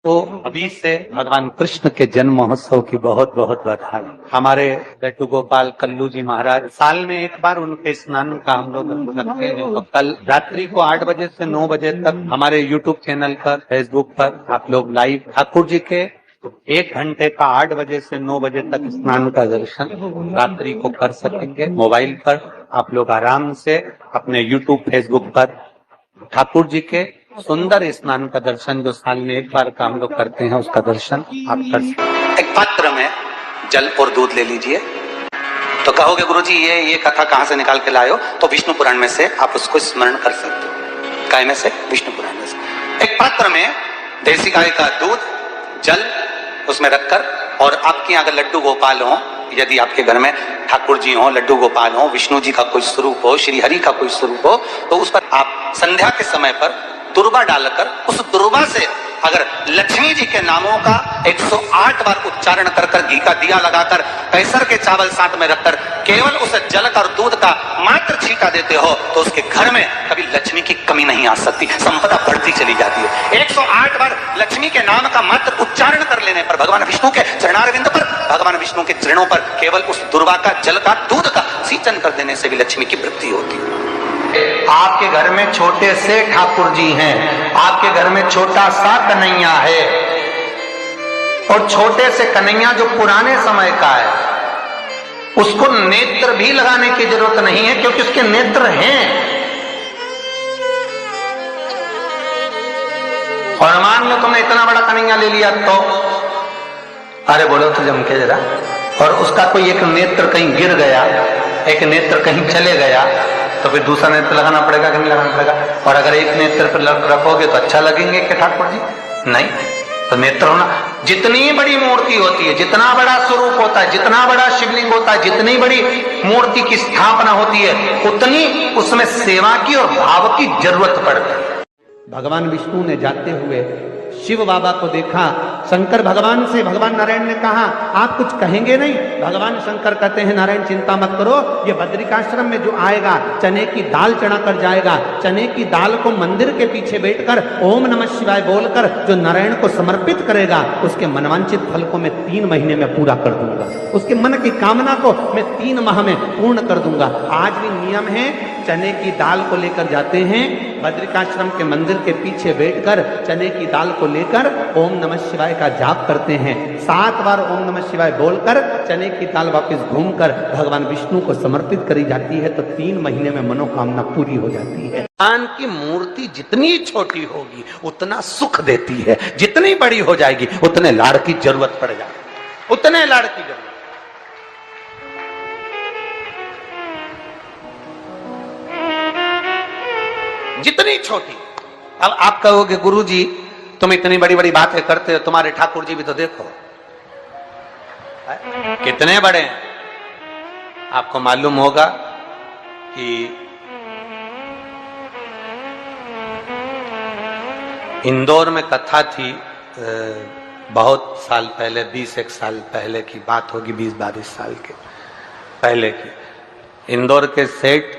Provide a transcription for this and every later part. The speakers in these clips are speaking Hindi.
तो अभी से भगवान कृष्ण के जन्म महोत्सव की बहुत बहुत बधाई। हमारे लड्डू गोपाल कल्लू जी महाराज साल में एक बार उनके स्नान का हम लोग रखते हैं। तो कल रात्रि को 8 बजे से 9 बजे तक हमारे यूट्यूब चैनल पर, फेसबुक पर आप लोग लाइव ठाकुर जी के 1 घंटे का 8 बजे से 9 बजे तक स्नान का दर्शन रात्रि को कर सकेंगे। मोबाइल पर आप लोग आराम से अपने यूट्यूब, फेसबुक पर ठाकुर जी के सुंदर स्नान का दर्शन, जो साल में एक बार का हम लोग करते हैं, उसका दर्शन आप कर सकते हैं। एक पात्र में जल और दूध ले लीजिए। तो कहोगे गुरुजी ये कथा कहां से निकाल के लाए हो? तो विष्णु पुराण में से आप उसको स्मरण कर सकते हो। काय में से? विष्णु पुराण में से। एक पात्र में देसी गाय का दूध, जल उसमें रखकर, और आपके अगर लड्डू गोपाल हो, यदि आपके घर में ठाकुर जी हो, लड्डू गोपाल हो, विष्णु जी का कोई स्वरूप हो, श्री हरि का कोई स्वरूप हो, तो उस पर आप संध्या के समय पर दुर्वा डालकर उस दुर्वा से अगर लक्ष्मी जी के नामों का 108 बार उच्चारण कर कर, घी का दिया लगाकर, कैसर के चावल साथ में रखकर केवल उस जल का और दूध का मात्र छींटा देते हो, तो उसके घर में कभी लक्ष्मी की कमी नहीं आ सकती, संपदा बढ़ती चली जाती है। 108 बार लक्ष्मी के नाम का मात्र उच्चारण कर लेने पर, भगवान विष्णु के चरणारविंद पर, भगवान विष्णु के चरणों पर केवल उस दुर्वा का, जल का, दूध का सिंचन कर देने से भी लक्ष्मी की वृद्धि होती है। आपके घर में छोटे से ठाकुर जी हैं, आपके घर में छोटा सा कन्हैया है, और छोटे से कन्हैया जो पुराने समय का है, उसको नेत्र भी लगाने की जरूरत नहीं है, क्योंकि उसके नेत्र हैं। और मान लो तुमने इतना बड़ा कन्हैया ले लिया, तो अरे बोलो तो जम के जरा, और उसका कोई एक नेत्र कहीं गिर गया, एक नेत्र कहीं चले गया, तो फिर दूसरा नेत्र लगाना पड़ेगा कि नहीं लगाना पड़ेगा? और अगर एक नेत्र पर रखोगे तो अच्छा लगेंगे कि ठाकुर जी? नहीं। तो नेत्र होना, जितनी बड़ी मूर्ति होती है, जितना बड़ा स्वरूप होता है, जितना बड़ा शिवलिंग होता है, जितनी बड़ी मूर्ति की स्थापना होती है, उतनी उसमें सेवा की और भाव की जरूरत पड़ती है। भगवान विष्णु ने जाते हुए शिव बाबा को देखा। शंकर भगवान से, भगवान नारायण ने कहा आप कुछ कहेंगे नहीं? भगवान शंकर कहते हैं नारायण चिंता मत करो, ये बद्रिकाश्रम में जो आएगा चने की दाल चढ़ा कर जाएगा, चने की दाल को मंदिर के पीछे बैठकर ओम नमः शिवाय बोलकर जो नारायण को समर्पित करेगा, उसके मनवांचित फल को मैं 3 महीने में पूरा कर दूंगा, उसके मन की कामना को मैं 3 माह में पूर्ण कर दूंगा। आज भी नियम है, चने की दाल को लेकर जाते हैं, बद्रिकाश्रम के मंदिर के पीछे बैठकर चने की दाल को लेकर ओम नमः शिवाय का जाप करते हैं। 7 बार ओम नमः शिवाय बोलकर चने की दाल वापस घूमकर भगवान विष्णु को समर्पित करी जाती है, तो 3 महीने में मनोकामना पूरी हो जाती है। भगवान की मूर्ति जितनी छोटी होगी उतना सुख देती है, जितनी बड़ी हो जाएगी उतने लाड़ की जरूरत पड़ जाएगी, उतने लाड़ की जरूरत। जितनी छोटी। अब आप कहोगे गुरुजी तुम इतनी बड़ी बड़ी बातें करते हो, तुम्हारे ठाकुर जी भी तो देखो कितने बड़े हैं। आपको मालूम होगा कि इंदौर में कथा थी, बहुत साल पहले, 20-1 साल पहले की बात होगी, 20-22 साल के पहले की। इंदौर के सेठ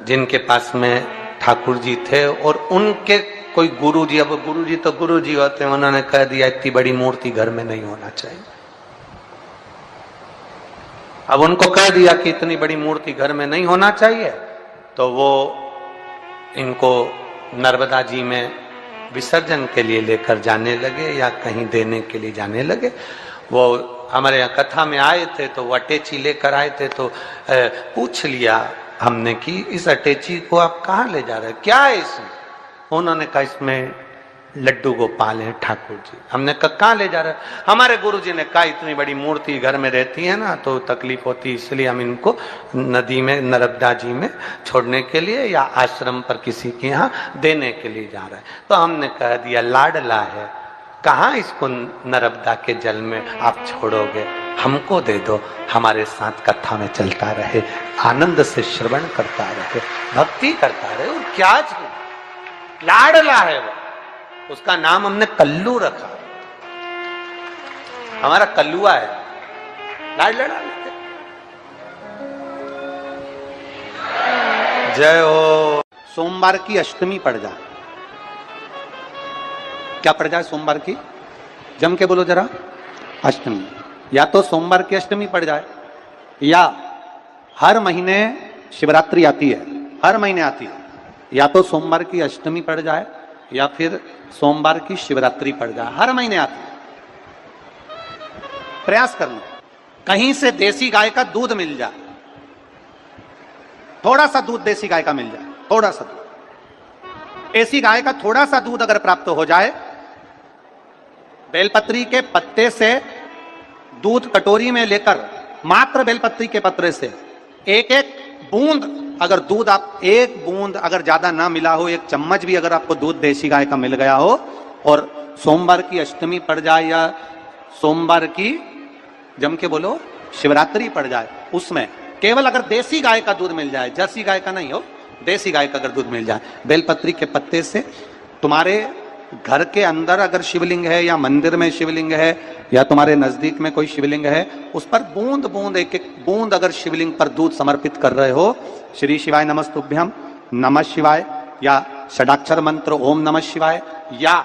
जिनके पास में ठाकुर जी थे, और उनके कोई गुरुजी, अब गुरुजी तो गुरुजी होते हैं, उन्होंने कह दिया इतनी बड़ी मूर्ति घर में नहीं होना चाहिए। अब उनको कह दिया कि इतनी बड़ी मूर्ति घर में नहीं होना चाहिए, तो वो इनको नर्मदा जी में विसर्जन के लिए लेकर जाने लगे या कहीं देने के लिए जाने लगे। वो हमारे यहाँ कथा में आए थे, तो वो अटैची लेकर आए थे, तो पूछ लिया हमने कि इस अटैची को आप कहाँ ले जा रहे हैं, क्या है इसमें? उन्होंने कहा इसमें लड्डू गोपाल है ठाकुर जी। हमने कहा कहाँ ले जा रहे हैं? हमारे गुरुजी ने कहा इतनी बड़ी मूर्ति घर में रहती है ना, तो तकलीफ होती, इसलिए हम इनको नदी में, नर्मदा जी में छोड़ने के लिए या आश्रम पर किसी के यहाँ देने के लिए जा रहे हैं। तो हमने कह दिया लाडला है, कहाँ इसको नर्मदा के जल में आप छोड़ोगे, हमको दे दो, हमारे साथ कथा में चलता रहे, आनंद से श्रवण करता रहे, भक्ति करता रहे। और क्या लाडला है वो, उसका नाम हमने कल्लू रखा, हमारा कल्लुआ है, लाडला। जय हो। सोमवार की अष्टमी पड़ जाए, क्या पड़ जाए सोमवार की? जम के बोलो जरा। अष्टमी। या तो सोमवार की अष्टमी पड़ जाए, या हर महीने शिवरात्रि आती है, हर महीने आती है, या तो सोमवार की अष्टमी पड़ जाए या फिर सोमवार की शिवरात्रि पड़ जाए, हर महीने आती है। प्रयास करना कहीं से देसी गाय का दूध मिल जाए, थोड़ा सा दूध देसी गाय का मिल जाए, थोड़ा सा दूध देसी गाय का, थोड़ा सा दूध अगर प्राप्त हो जाए, बेलपत्री के पत्ते से दूध कटोरी में लेकर, मात्र बेलपत्री के पत्ते से एक एक बूंद, अगर दूध आप एक बूंद अगर ज्यादा ना मिला हो, एक चम्मच भी अगर आपको दूध देसी गाय का मिल गया हो, और सोमवार की अष्टमी पड़ जाए या सोमवार की, जम के बोलो, शिवरात्रि पड़ जाए, उसमें केवल अगर देसी गाय का दूध मिल जाए, जर्सी गाय का नहीं हो, देसी गाय का अगर दूध मिल जाए, बेलपत्री के पत्ते से, तुम्हारे घर के अंदर अगर शिवलिंग है या मंदिर में शिवलिंग है या तुम्हारे नजदीक में कोई शिवलिंग है, उस पर बूंद बूंद, एक एक बूंद अगर शिवलिंग पर दूध समर्पित कर रहे हो, श्री शिवाय नमस्तुभ्यम, नमः शिवाय, या षडाक्षर मंत्र ओम नमः शिवाय, या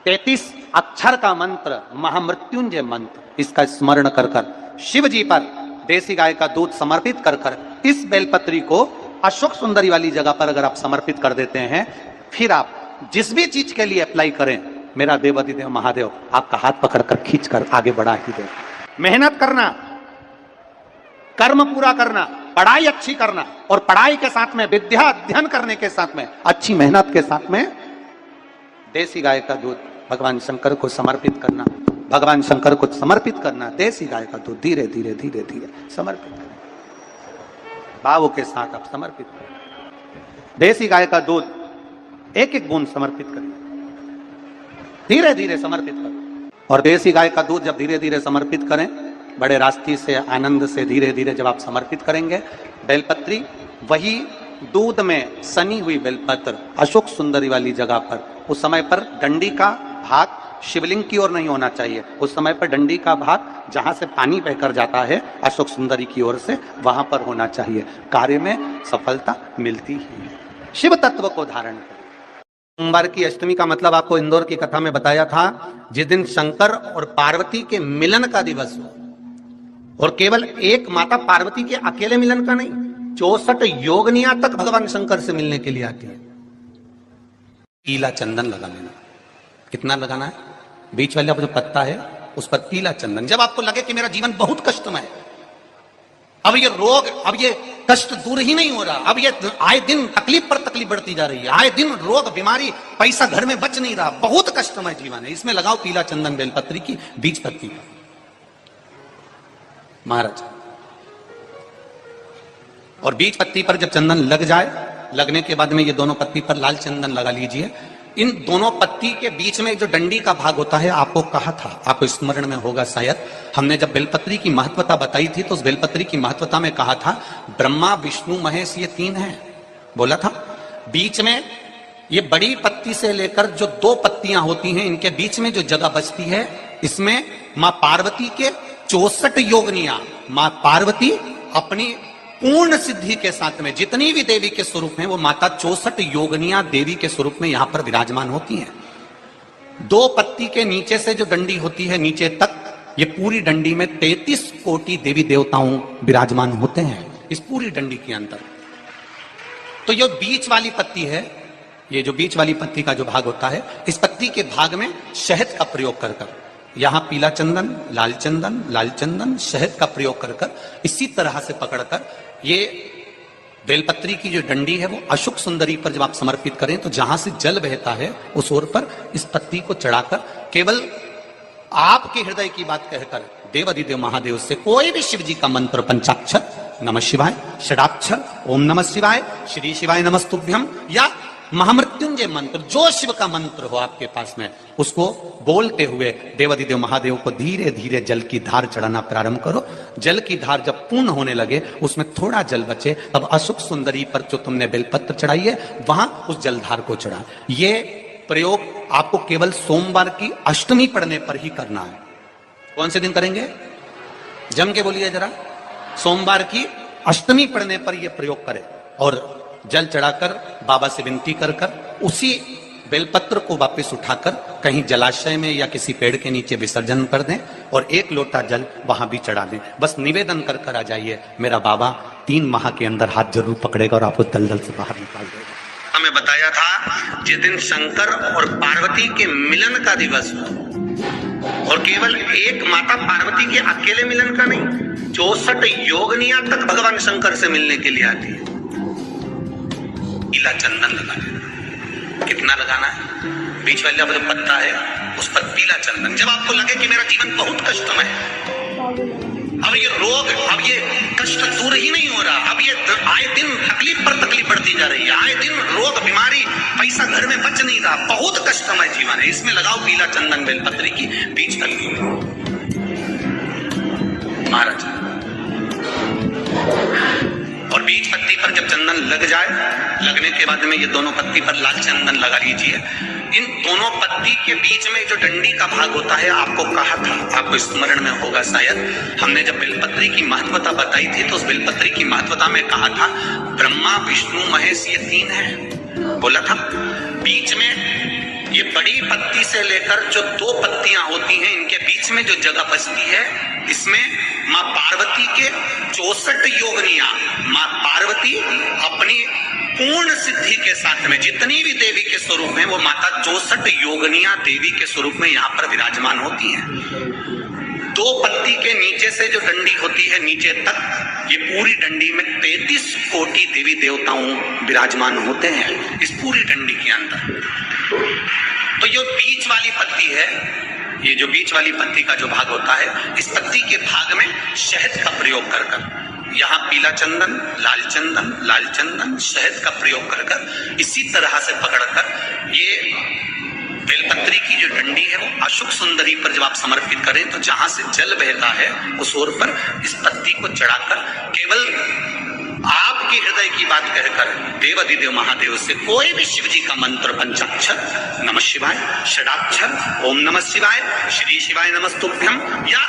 33 अक्षर का मंत्र महामृत्युंजय मंत्र, इसका स्मरण कर कर शिव जी पर देसी गाय का दूध समर्पित कर कर इस बेलपत्री को अशोक सुंदरी वाली जगह पर अगर आप समर्पित कर देते हैं, फिर आप जिस भी चीज के लिए अप्लाई करें, मेरा देवाधिदेव महादेव आपका हाथ पकड़कर खींचकर आगे बढ़ा ही दे। मेहनत करना, कर्म पूरा करना, पढ़ाई अच्छी करना, और पढ़ाई के साथ में विद्या अध्ययन करने के साथ में अच्छी मेहनत के साथ में देसी गाय का दूध भगवान शंकर को समर्पित करना, भगवान शंकर को समर्पित करना, देसी गाय का दूध धीरे धीरे धीरे धीरे समर्पित करना, भावों के साथ आप समर्पित करें। देसी गाय का दूध एक एक बूंद समर्पित करें, धीरे धीरे समर्पित करें। और देसी गाय का दूध जब धीरे धीरे समर्पित करें, बड़े रास्ते से, आनंद से धीरे धीरे जब आप समर्पित करेंगे, बेलपत्री वही दूध में सनी हुई बेलपत्र अशोक सुंदरी वाली जगह पर, उस समय पर डंडी का भाग शिवलिंग की ओर नहीं होना चाहिए, उस समय पर डंडी का भाग जहां से पानी बहकर जाता है अशोक सुंदरी की ओर से, वहां पर होना चाहिए। कार्य में सफलता मिलती ही है। शिव तत्व को धारण करें। सोमवार की अष्टमी का मतलब आपको इंदौर की कथा में बताया था, जिस दिन शंकर और पार्वती के मिलन का दिवस हो, और केवल एक माता पार्वती के अकेले मिलन का नहीं, 64 योगनियां तक भगवान शंकर से मिलने के लिए आती है। पीला चंदन लगा लेना। कितना लगाना है? बीच वाला जो पत्ता है उस पर पीला चंदन। जब आपको लगे कि मेरा जीवन बहुत कष्टमय है, अब ये रोग, अब ये कष्ट दूर ही नहीं हो रहा, अब ये आए दिन तकलीफ पर तकलीफ बढ़ती जा रही है, आए दिन रोग, बीमारी, पैसा घर में बच नहीं रहा, बहुत कष्टमय जीवन है, इसमें लगाओ पीला चंदन बेलपत्री की बीज पत्ती पर। महाराज, और बीज पत्ती पर जब चंदन लग जाए, लगने के बाद में ये दोनों पत्ती पर लाल चंदन लगा लीजिए। इन दोनों पत्ती के बीच में जो डंडी का भाग होता है, आपको कहा था, आपको स्मरण में होगा शायद, हमने जब बेलपत्री की महत्वता बताई थी तो उस बेलपत्री की महत्वता में कहा था ब्रह्मा विष्णु महेश ये 3 हैं, बोला था। बीच में ये बड़ी पत्ती से लेकर जो 2 पत्तियां होती हैं, इनके बीच में जो जगह बचती है, इसमें मां पार्वती के 64 योगनियां, मां पार्वती अपनी पूर्ण सिद्धि के साथ में जितनी भी देवी के स्वरूप हैं, वो माता 64 योगनियां देवी के स्वरूप में यहां पर विराजमान होती हैं। 2 पत्ती के नीचे से जो डंडी होती है नीचे तक, ये पूरी डंडी में 33 कोटि देवी देवताओं विराजमान होते हैं इस पूरी डंडी के अंदर। तो ये बीच वाली पत्ती है, ये जो बीच वाली पत्ती का जो भाग होता है, इस पत्ती के भाग में शहद का प्रयोग कर कर, यहां पीला चंदन, लाल चंदन, शहद का प्रयोग कर कर, इसी तरह से पकड़कर ये बेलपत्री की जो डंडी है वो अशोक सुंदरी पर जब आप समर्पित करें, तो जहां से जल बहता है उस ओर पर इस पत्ती को चढ़ाकर केवल आपके हृदय की बात कहकर देवाधिदेव महादेव से कोई भी शिव जी का मंत्र, पंचाक्षर नमः शिवाय, षडाक्षर ओम नमः शिवाय, श्री शिवाय नमस्तुभ्यम, या महामृत्युंजय मंत्र, जो शिव का मंत्र हो आपके पास में, उसको बोलते हुए देवाधिदेव महादेव को धीरे धीरे जल की धार चढ़ाना प्रारंभ करो। जल की धार जब पूर्ण होने लगे, उसमें थोड़ा जल बचे, तब अशोक सुंदरी पर जो तुमने बेलपत्र चढ़ाई है वहां उस जलधार को चढ़ा। ये प्रयोग आपको केवल सोमवार की अष्टमी पढ़ने पर ही करना है। कौन से दिन करेंगे? जम के बोलिए जरा। सोमवार की अष्टमी पढ़ने पर यह प्रयोग करें, और जल चढ़ाकर बाबा से विनती कर कर उसी बेलपत्र को वापस उठाकर कहीं जलाशय में या किसी पेड़ के नीचे विसर्जन कर दें और 1 लोटा जल वहां भी चढ़ा दें। बस निवेदन कर कर आ जाइए, मेरा बाबा 3 माह के अंदर हाथ जरूर पकड़ेगा और आपको दलदल से बाहर निकाल देगा। हमें बताया था जिस दिन शंकर और पार्वती के मिलन का दिवस हो, और केवल एक माता पार्वती के अकेले मिलन का नहीं, 64 योगनिया तक भगवान शंकर से मिलने के लिए आती है। पीला चंदन लगाना, कितना लगाना है? बीच वाला जो पत्ता है उस पर पीला चंदन। जब आपको लगे कि मेरा जीवन बहुत कष्टमय है, अब ये रोग, अब ये कष्ट दूर ही नहीं हो रहा, अब ये आए दिन तकलीफ पर तकलीफ बढ़ती जा रही है, आए दिन रोग बीमारी, पैसा घर में बच नहीं रहा, बहुत कष्टमय जीवन है, इसमें लगाओ पीला चंदन बेलपत्री की बीज कली महाराज। और बीज पत्ती पर जब चंदन लग जाए, लगने के बाद में ये दोनों पत्ती पर लाल चंदन लगा लीजिए। इन दोनों पत्ती के बीच में जो डंडी का भाग होता है, आपको कहा था, आपको स्मरण में होगा शायद, हमने जब बेलपत्री की महत्वता बताई थी तो उस बेलपत्री की महत्वता में कहा था ब्रह्मा विष्णु महेश ये 3 है, बोला था। बीच में ये बड़ी पत्ती से लेकर जो 2 पत्तियां होती हैं, इनके बीच में जो जगह बचती है, इसमें माँ पार्वती के 64 योगनिया, माँ पार्वती अपनी पूर्ण सिद्धि के साथ में जितनी भी देवी के स्वरूप हैं, वो माता 64 योगनिया देवी के स्वरूप में यहाँ पर विराजमान होती हैं। 2 पत्ती के नीचे से जो डंडी होती है नीचे तक, ये पूरी डंडी में 33 कोटि देवी देवताओं विराजमान होते हैं इस पूरी डंडी के अंदर। तो जो बीच वाली पत्ती है, ये जो बीच वाली पत्ती का जो भाग होता है, इस पत्ती के भाग में शहद का प्रयोग कर कर, यहाँ पीला चंदन, लाल चंदन, शहद का प्रयोग कर कर, इसी तरह से पकड़कर ये बेलपत्री की जो डंडी है वो अशुक सुंदरी पर जब आप समर्पित करें तो जहां से जल बहता है उस ओर पर इस पत्ती को चढ़ाकर केवल आपके हृदय की बात कहकर देवाधिदेव महादेव से कोई भी शिव जी का मंत्र, पंचाक्षर, नमः शिवाय, षडाक्षर, ओम नमः शिवाय, श्री शिवाय नमस्तुभ्यम, या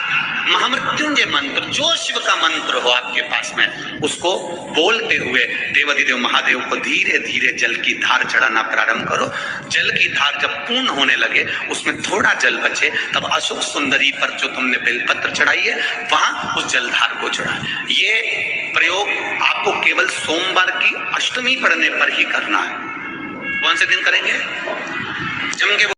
महामृत्युंजय मंत्र, जो शिव का मंत्र हो आपके पास में, उसको बोलते हुए देवाधिदेव महादेव को धीरे धीरे जल की धार चढ़ाना प्रारंभ करो। जल की धार जब पूर्ण होने लगे, उसमें थोड़ा जल बचे, तब अशोक सुंदरी पर जो तुमने बेलपत्र चढ़ाई है वहां उस जलधार को चढ़ा। ये प्रयोग आपको केवल सोमवार की अष्टमी पढ़ने पर ही करना है। कौन से दिन करेंगे? जम के